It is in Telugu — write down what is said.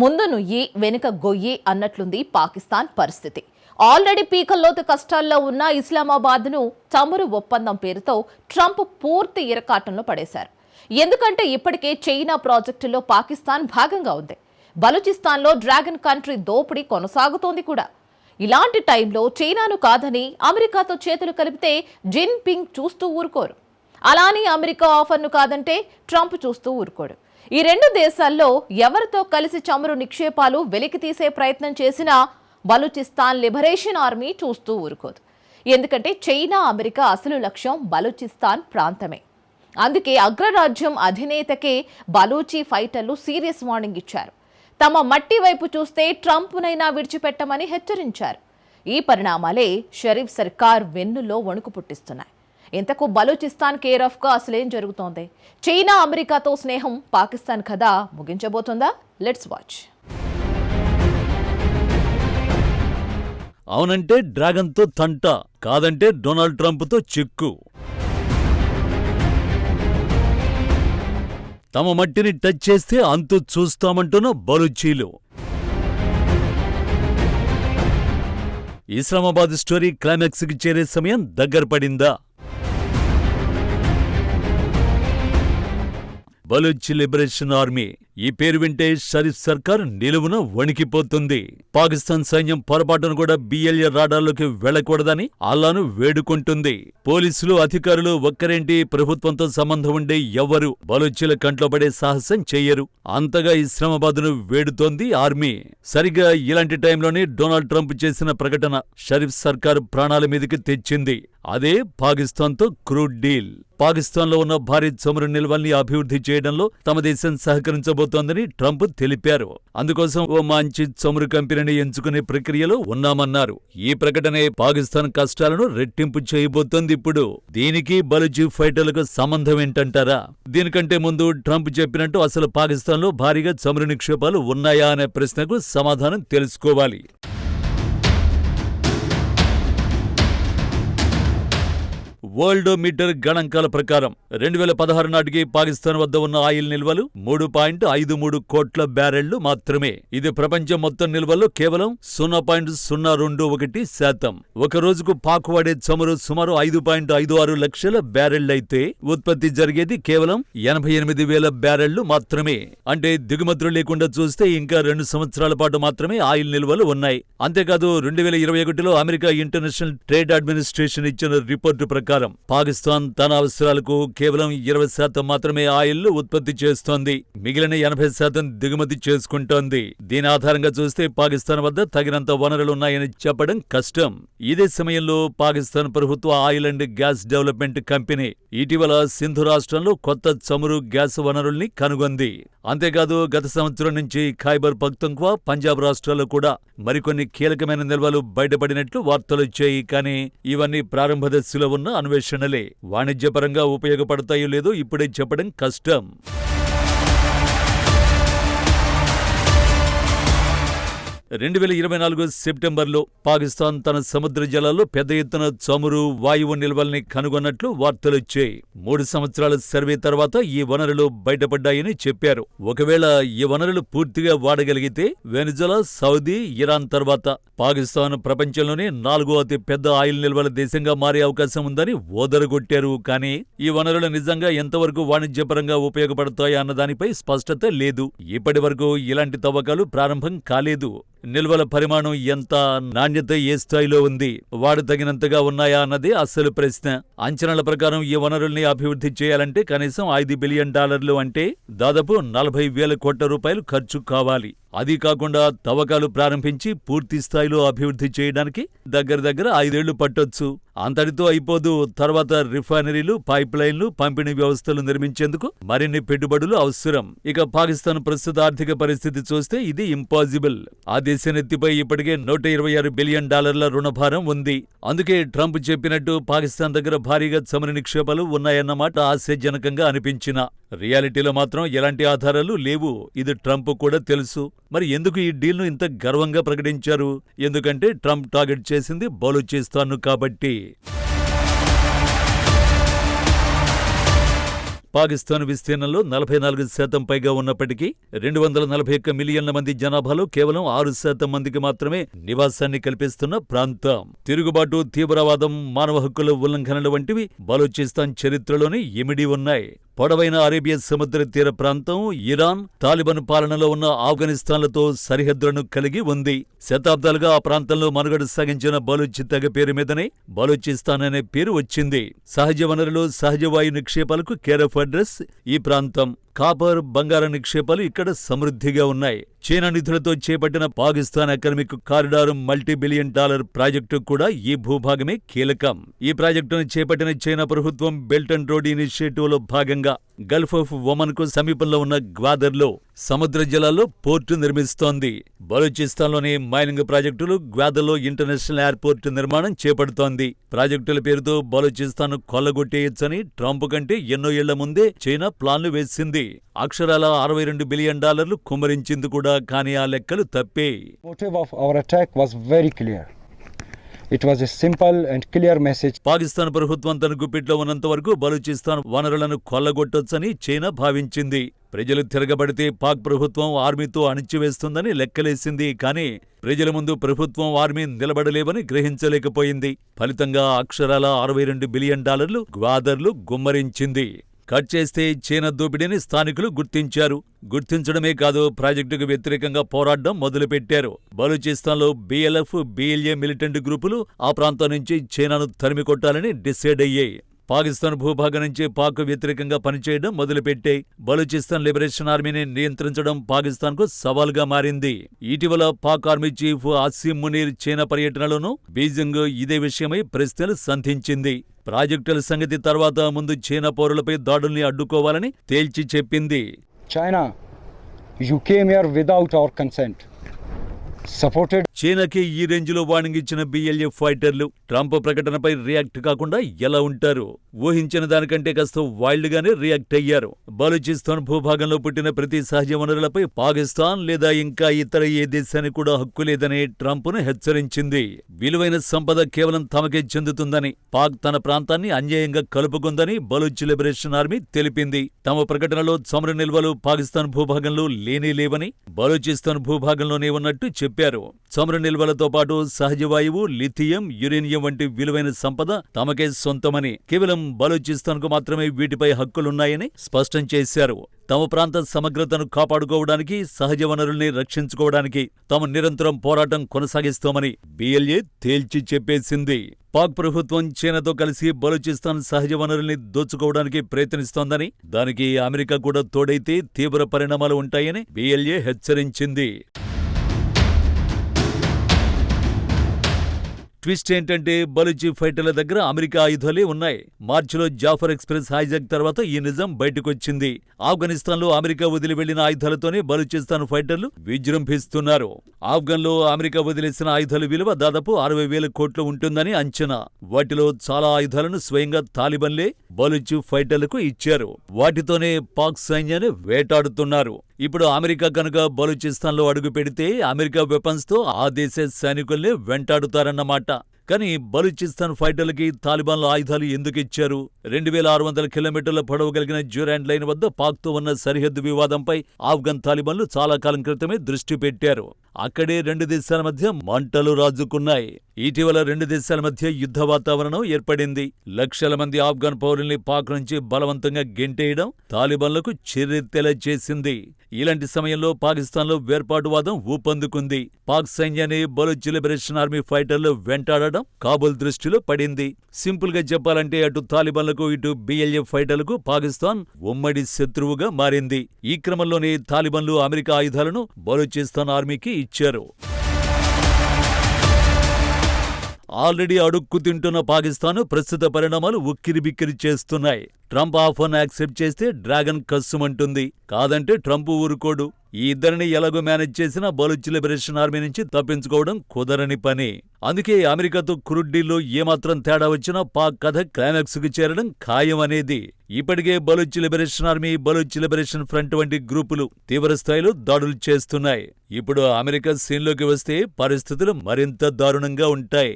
ముందు నుయ్యి వెనుక గొయ్యి అన్నట్లుంది పాకిస్తాన్ పరిస్థితి. ఆల్రెడీ పీకల్లోతు కష్టాల్లో ఉన్న ఇస్లామాబాద్ను చమురు ఒప్పందం పేరుతో ట్రంప్ పూర్తి ఇరకాటంలో పడేశారు. ఎందుకంటే ఇప్పటికే చైనా ప్రాజెక్టులో పాకిస్తాన్ భాగంగా ఉంది. బలూచిస్తాన్లో డ్రాగన్ కంట్రీ దోపిడీ కొనసాగుతోంది కూడా. ఇలాంటి టైంలో చైనాను కాదని అమెరికాతో చేతులు కలిపితే జిన్ పింగ్ చూస్తూ ఊరుకోరు. అలానే అమెరికా ఆఫర్ను కాదంటే ట్రంప్ చూస్తూ ఊరుకోడు. ఈ రెండు దేశాల్లో ఎవరితో కలిసి చమురు నిక్షేపాలు వెలికి తీసే ప్రయత్నం చేసినా బలూచిస్తాన్ లిబరేషన్ ఆర్మీ చూస్తూ ఊరుకోదు. ఎందుకంటే చైనా అమెరికా అసలు లక్ష్యం బలూచిస్తాన్ ప్రాంతమే. అందుకే అగ్రరాజ్యం అధినేతకే బలూచి ఫైటర్లు సీరియస్ వార్నింగ్ ఇచ్చారు. తమ మట్టి వైపు చూస్తే ట్రంప్నైనా విడిచిపెట్టమని హెచ్చరించారు. ఈ పరిణామాలే షరీఫ్ సర్కార్ వెన్నులో వణుకు పుట్టిస్తున్నాయి. ఇంతకు బలూచిస్తాన్ కేర్ ఆఫ్ గా అసలేం జరుగుతోంది? చైనా అమెరికాతో స్నేహం పాకిస్తాన్ కథ ముగించబోతుందా? Let's watch. అవునంటే డ్రాగన్తో తంట, కాదంటే డొనాల్డ్ ట్రంప్తో చిక్కు. తమ మట్టిని టచ్ చేస్తే అంతు చూస్తామంటున్న బలూచీలు. ఇస్లామాబాద్ స్టోరీ క్లైమాక్స్కి చేరే సమయం దగ్గర పడిందా? బలూచ్ లిబరేషన్ ఆర్మీ ఈ పేరు వింటే షరీఫ్ సర్కార్ నిలువున వణికిపోతుంది. పాకిస్తాన్ సైన్యం పొరపాటును కూడా బిఎల్ఏ రాడార్లోకి వెళ్లకూడదని అల్లాను వేడుకుంటుంది. పోలీసులు అధికారులు ఒక్కరేంటి, ప్రభుత్వంతో సంబంధం ఉండే ఎవ్వరూ బలూచీల కంట్లో పడే సాహసం చెయ్యరు. అంతగా ఇస్లామాబాద్ను వేడుతోంది ఆర్మీ. సరిగ్గా ఇలాంటి టైంలోనే డొనాల్డ్ ట్రంప్ చేసిన ప్రకటన షరీఫ్ సర్కార్ ప్రాణాల మీదకి తెచ్చింది. అదే పాకిస్తాన్తో క్రూడ్ డీల్. పాకిస్తాన్లో ఉన్న భారీ చమురు నిల్వల్ని అభివృద్ధి చేయడంలో తమ దేశం సహకరించబోతోందని ట్రంప్ తెలిపారు. అందుకోసం ఓ మంచి చమురు కంపెనీని ఎంచుకునే ప్రక్రియలో ఉన్నామన్నారు. ఈ ప్రకటనే పాకిస్తాన్ కష్టాలను రెట్టింపు చేయబోతోంది. ఇప్పుడు దీనికి బలూచి ఫైటర్లకు సంబంధం ఏంటంటారా? దీనికంటే ముందు ట్రంప్ చెప్పినట్టు అసలు పాకిస్తాన్లో భారీగా చమురు నిక్షేపాలు ఉన్నాయా అనే ప్రశ్నకు సమాధానం తెలుసుకోవాలి. వరల్డ్ మీటర్ గణాంకాల ప్రకారం 2016 నాటికి పాకిస్తాన్ వద్ద ఉన్న ఆయిల్ నిల్వలు 3.53 కోట్ల బ్యారెళ్లు మాత్రమే. ఇది ప్రపంచం మొత్తం నిల్వల్లో కేవలం 0.021%. ఒక రోజుకు పాక్ వాడే చమురు సుమారు 5.56 లక్షల బ్యారెళ్లైతే ఉత్పత్తి జరిగేది కేవలం 88,000 బ్యారెళ్లు మాత్రమే. అంటే దిగుమతులు లేకుండా చూస్తే ఇంకా 2 సంవత్సరాల పాటు మాత్రమే ఆయిల్ నిల్వలు ఉన్నాయి. అంతేకాదు 2021లో అమెరికా ఇంటర్నేషనల్ ట్రేడ్ అడ్మినిస్ట్రేషన్ ఇచ్చిన రిపోర్టు ప్రకారం పాకిస్తాన్ తన అవసరాలకు కేవలం 20% మాత్రమే ఆయిల్ ఉత్పత్తి చేస్తోంది. మిగిలిన 80% దిగుమతి చేసుకుంటోంది. దీని ఆధారంగా చూస్తే పాకిస్తాన్ వద్ద తగినంత వనరులున్నాయని చెప్పడం కష్టం. ఇదే సమయంలో పాకిస్తాన్ ప్రభుత్వ oil and gas development company ఇటీవల సింధు రాష్ట్రంలో కొత్త చమురు గ్యాస్ వనరుల్ని కనుగొంది. అంతేకాదు గత సంవత్సరం నుంచి ఖైబర్ పఖ్తుంఖ్వా, పంజాబ్ రాష్ట్రాల్లో కూడా మరికొన్ని కీలకమైన నిల్వలు బయటపడినట్లు వార్తలొచ్చాయి. కానీ ఇవన్నీ ప్రారంభ దశలో ఉన్న అన్వేషణలే. వాణిజ్యపరంగా ఉపయోగపడతాయో లేదో ఇప్పుడే చెప్పడం కష్టం. 2024 సెప్టెంబర్లో పాకిస్తాన్ తన సముద్ర జలాల్లో పెద్ద ఎత్తున చమురు, వాయువు నిల్వల్ని కనుగొన్నట్లు వార్తలొచ్చాయి. 3 సంవత్సరాల సర్వే తర్వాత ఈ వనరులు బయటపడ్డాయని చెప్పారు. ఒకవేళ ఈ వనరులు పూర్తిగా వాడగలిగితే వెనిజులా, సౌదీ, ఇరాన్ తర్వాత పాకిస్తాన్ ప్రపంచంలోనే 4వ అతి పెద్ద ఆయిల్ నిల్వల దేశంగా మారే అవకాశం ఉందని ఓదరగొట్టారు. కానీ ఈ వనరులు నిజంగా ఎంతవరకు వాణిజ్యపరంగా ఉపయోగపడతాయా అన్నదానిపై స్పష్టత లేదు. ఇప్పటి వరకు ఇలాంటి తవ్వకాలు ప్రారంభం కాలేదు. నిల్వల పరిమాణం ఎంత, నాణ్యత ఏ స్థాయిలో ఉంది, వాడు తగినంతగా ఉన్నాయా అన్నదే అసలు ప్రశ్న. అంచనాల ప్రకారం ఈ వనరుల్ని అభివృద్ధి చేయాలంటే కనీసం $5 బిలియన్ అంటే దాదాపు 40,000 కోట్ల రూపాయలు ఖర్చు కావాలి. అది కాకుండా తవ్వకాలు ప్రారంభించి పూర్తి స్థాయిలో అభివృద్ధి చేయడానికి దగ్గర 5 ఏళ్లు పట్టొచ్చు. అంతటితో అయిపోదు. తర్వాత రిఫైనరీలు, పైప్ లైన్లు, పంపిణీ వ్యవస్థలు నిర్మించేందుకు మరిన్ని పెట్టుబడులు అవసరం. ఇక పాకిస్తాన్ ప్రస్తుత ఆర్థిక పరిస్థితి చూస్తే ఇది ఇంపాసిబుల్. ఆ దేశ నెత్తిపై ఇప్పటికే $126 బిలియన్ రుణభారం ఉంది. అందుకే ట్రంప్ చెప్పినట్టు పాకిస్తాన్ దగ్గర భారీగా చమురు నిక్షేపాలు ఉన్నాయన్నమాట ఆశాజనకంగా అనిపించిన రియాలిటీలో మాత్రం ఎలాంటి ఆధారాలు లేవు. ఇది ట్రంప్ కూడా తెలుసు. మరి ఎందుకు ఈ డీల్ను ఇంత గర్వంగా ప్రకటించారు? ఎందుకంటే ట్రంప్ టార్గెట్ చేసింది బలూచిస్తాన్ను కాబట్టి. పాకిస్తాన్ విస్తీర్ణంలో 44% పైగా ఉన్నప్పటికీ 241 మిలియన్ల మంది జనాభాలో కేవలం 6% మందికి మాత్రమే నివాసాన్ని కల్పిస్తున్న ప్రాంతం. తిరుగుబాటు, తీవ్రవాదం, మానవ హక్కుల ఉల్లంఘనలు వంటివి బలూచిస్తాన్ చరిత్రలోనే ఇమిడి ఉన్నాయి. పొడవైన అరేబియా సముద్ర తీర ప్రాంతం ఇరాన్, తాలిబాన్ పాలనలో ఉన్న ఆఫ్ఘనిస్తాన్లతో సరిహద్దులను కలిగి ఉంది. శతాబ్దాలుగా ఆ ప్రాంతంలో మనుగడ సాగించిన బలూచి తెగ పేరు మీదనే బలూచిస్తాన్ అనే పేరు వచ్చింది. సహజ వనరులు, సహజ వాయు నిక్షేపాలకు కేర్ ఆఫ్ అడ్రస్ ఈ ప్రాంతం. కాపర్, బంగారం నిక్షేపాలు ఇక్కడ సమృద్ధిగా ఉన్నాయి. చైనా నిధులతో చేపట్టిన Pakistan economic corridor $multi-billion project కూడా ఈ భూభాగమే కీలకం. ఈ ప్రాజెక్టును చేపట్టిన చైనా ప్రభుత్వం బెల్ట్ అండ్ రోడ్ ఇనిషియేటివ్ లో భాగంగా గల్ఫ్ ఆఫ్ ఒమన్ కు సమీపంలో ఉన్న గ్వాదర్లో సముద్ర జలాల్లో పోర్టు నిర్మిస్తోంది. బలూచిస్తాన్లోని మైనింగ్ ప్రాజెక్టులు, గ్వాదర్లో ఇంటర్నేషనల్ ఎయిర్పోర్టు నిర్మాణం చేపడుతోంది. ప్రాజెక్టుల పేరుతో బలూచిస్తాన్ కొల్లగొట్టేయొచ్చని ట్రంప్ కంటే ఎన్నో ఏళ్ల ముందే చైనా ప్లాన్లు వేసింది. అక్షరాల $62 బిలియన్ కుమ్మరించింది కూడా. కానీ ఆ లెక్కలు తప్పే. Motive of our attack was very clear. It was a simple and clear message. Pakistan ప్రభుత్వం తన గుప్పిట్లో ఉన్నంత వరకు బలూచిస్తాన్ వనరులను కొల్లగొట్టొచ్చని చైనా భావించింది. ప్రజలు తిరగబడితే పాక్ ప్రభుత్వం ఆర్మీతో అణిచివేస్తుందని లెక్కలేసింది. కానీ ప్రజల ముందు ప్రభుత్వం, ఆర్మీ నిలబడలేవని గ్రహించలేకపోయింది. ఫలితంగా అక్షరాల $62 బిలియన్ గ్వాదర్లు గుమ్మరించింది. కట్ చేస్తే చైనా దోపిడీని స్థానికులు గుర్తించారు. గుర్తించడమే కాదు, ప్రాజెక్టుకు వ్యతిరేకంగా పోరాటం మొదలుపెట్టారు. బలూచిస్తాన్లో BLF, BLA మిలిటెంట్ గ్రూపులు ఆ ప్రాంతం నుంచి చైనాను తరిమికొట్టాలని డిసైడ్ అయ్యాయి. పాకిస్తాన్ భూభాగం నుంచి పాక్ వ్యతిరేకంగా పనిచేయడం మొదలుపెట్టాయి. బలూచిస్తాన్ లిబరేషన్ ఆర్మీని నియంత్రించడం పాకిస్తాన్కు సవాల్గా మారింది. ఇటీవల Pak army chief Asim Munir China పర్యటనలోనూ బీజింగ్ ఇదే విషయమై ప్రశ్నలు సంధించింది. ప్రాజెక్టుల సంగతి తర్వాత, ముందు చైనా పౌరులపై దాడుల్ని అడ్డుకోవాలని తేల్చి చెప్పింది. China, you came here without our consent. Supported. చైనాకి ఈ రేంజ్లో వార్నింగ్ ఇచ్చిన BLA ఫైటర్లు ట్రంప్ ప్రకటనపై రియాక్ట్ కాకుండా ఎలా ఉంటారు? ఊహించిన దానికంటే కాస్త వైల్డ్ గానే రియాక్ట్ అయ్యారు. బలూచిస్తాన్ భూభాగంలో పుట్టిన ప్రతి సహజ వనరులపై పాకిస్తాన్ లేదా ఇంకా ఇతర ఏ దేశానికి కూడా హక్కు లేదని ట్రంప్ను హెచ్చరించింది. విలువైన సంపద కేవలం తమకే చెందుతుందని, పాక్ తన ప్రాంతాన్ని అన్యాయంగా కలుపుకుందని బలూచ్ లిబరేషన్ ఆర్మీ తెలిపింది. తమ ప్రకటనలో చమురు నిల్వలు పాకిస్తాన్ భూభాగంలో లేనే-లేవని, బలూచిస్తాన్ భూభాగంలోనే ఉన్నట్టు చెప్పారు. చమురు నిల్వలతో పాటు సహజ వాయువు, లిథియం, యురేనియం వంటి విలువైన సంపద తమకే సొంతమని, కేవలం బలూచిస్తాన్కు మాత్రమే వీటిపై హక్కులున్నాయని స్పష్టం చేశారు. తమ ప్రాంత సమగ్రతను కాపాడుకోవడానికి, సహజ వనరుల్ని రక్షించుకోవడానికి తాము నిరంతరం పోరాటం కొనసాగిస్తామని BLA తేల్చి చెప్పేసింది. పాక్ ప్రభుత్వం చైనాతో కలిసి బలూచిస్తాన్ సహజ వనరుల్ని దోచుకోవడానికి ప్రయత్నిస్తోందని, దానికి అమెరికా కూడా తోడైతే తీవ్ర పరిణామాలు ఉంటాయని BLA హెచ్చరించింది. ట్విస్ట్ ఏంటంటే, బలూచి ఫైటర్ల దగ్గర అమెరికా ఆయుధాలే ఉన్నాయి. మార్చిలో జాఫర్ ఎక్స్ప్రెస్ హైజాక్ తర్వాత ఈ నిజం బయటకొచ్చింది. ఆఫ్ఘనిస్తాన్లో అమెరికా వదిలి వెళ్లిన ఆయుధాలతోనే బలూచిస్తాన్ ఫైటర్లు విజృంభిస్తున్నారు. ఆఫ్ఘన్లో అమెరికా వదిలేసిన ఆయుధాల విలువ దాదాపు 60,000 కోట్లు ఉంటుందని అంచనా. వాటిలో చాలా ఆయుధాలను స్వయంగా తాలిబన్లే బలూచి ఫైటర్లకు ఇచ్చారు. వాటితోనే పాక్ సైన్యాన్ని వేటాడుతున్నారు. ఇప్పుడు అమెరికా కనుక బలూచిస్తాన్లో అడుగు పెడితే అమెరికా వెపన్స్ తో ఆ దేశ సైనికుల్ని వెంటాడుతారన్నమాట. కానీ బలూచిస్తాన్ ఫైటర్లకి తాలిబాన్ల ఆయుధాలు ఎందుకు ఇచ్చారు? 2600 కిలోమీటర్ల పొడవు కలిగిన డ్యూరాండ్ లైన్ వద్ద పాక్తో ఉన్న సరిహద్దు వివాదంపై ఆఫ్ఘన్ తాలిబాన్లు చాలా కాలం క్రితమే దృష్టి పెట్టారు. అక్కడే రెండు దేశాల మధ్య మంటలు రాజుకున్నాయి. ఇటీవల రెండు దేశాల మధ్య యుద్ధ వాతావరణం ఏర్పడింది. లక్షల మంది ఆఫ్ఘన్ పౌరుల్ని పాక్ నుంచి బలవంతంగా గెంటేయడం తాలిబాన్లకు చిర్రెత్తేలా చేసింది. ఇలాంటి సమయంలో పాకిస్తాన్లో వేర్పాటువాదం ఊపందుకుంది. పాక్ సైన్యాన్ని బలూచ్ లిబరేషన్ ఆర్మీ ఫైటర్లు వెంటాడడం కాబుల్ దృష్టిలో పడింది. సింపుల్ గా చెప్పాలంటే, అటు తాలిబాన్లకు, ఇటు BLA ఫైటర్లకు పాకిస్తాన్ ఉమ్మడి శత్రువుగా మారింది. ఈ క్రమంలోనే తాలిబాన్లు అమెరికా ఆయుధాలను బలూచిస్తాన్ ఆర్మీకి ఇచ్చారు. ఆల్రెడీ అడుక్కు తింటున్న పాకిస్తాన్ ప్రస్తుత పరిణామాలు ఉక్కిరిబిక్కిరి చేస్తున్నాయి. ట్రంప్ ఆఫర్ను యాక్సెప్ట్ చేస్తే డ్రాగన్ కస్సుమంటుంది, కాదంటే ట్రంప్ ఊరుకోడు. ఈ ఇద్దరిని ఎలాగో మేనేజ్ చేసినా బలూచ్ లిబరేషన్ ఆర్మీ నుంచి తప్పించుకోవడం కుదరని పని. అందుకే అమెరికాతో క్రూడ్ డీల్లో ఏమాత్రం తేడా వచ్చినా పాక్ కథ క్లైమాక్స్ కు చేరడం ఖాయం అనేది. ఇప్పటికే Baloch liberation army, Baloch liberation front వంటి గ్రూపులు తీవ్రస్థాయిలో దాడులు చేస్తున్నాయి. ఇప్పుడు అమెరికా సీన్లోకి వస్తే పరిస్థితులు మరింత దారుణంగా ఉంటాయి.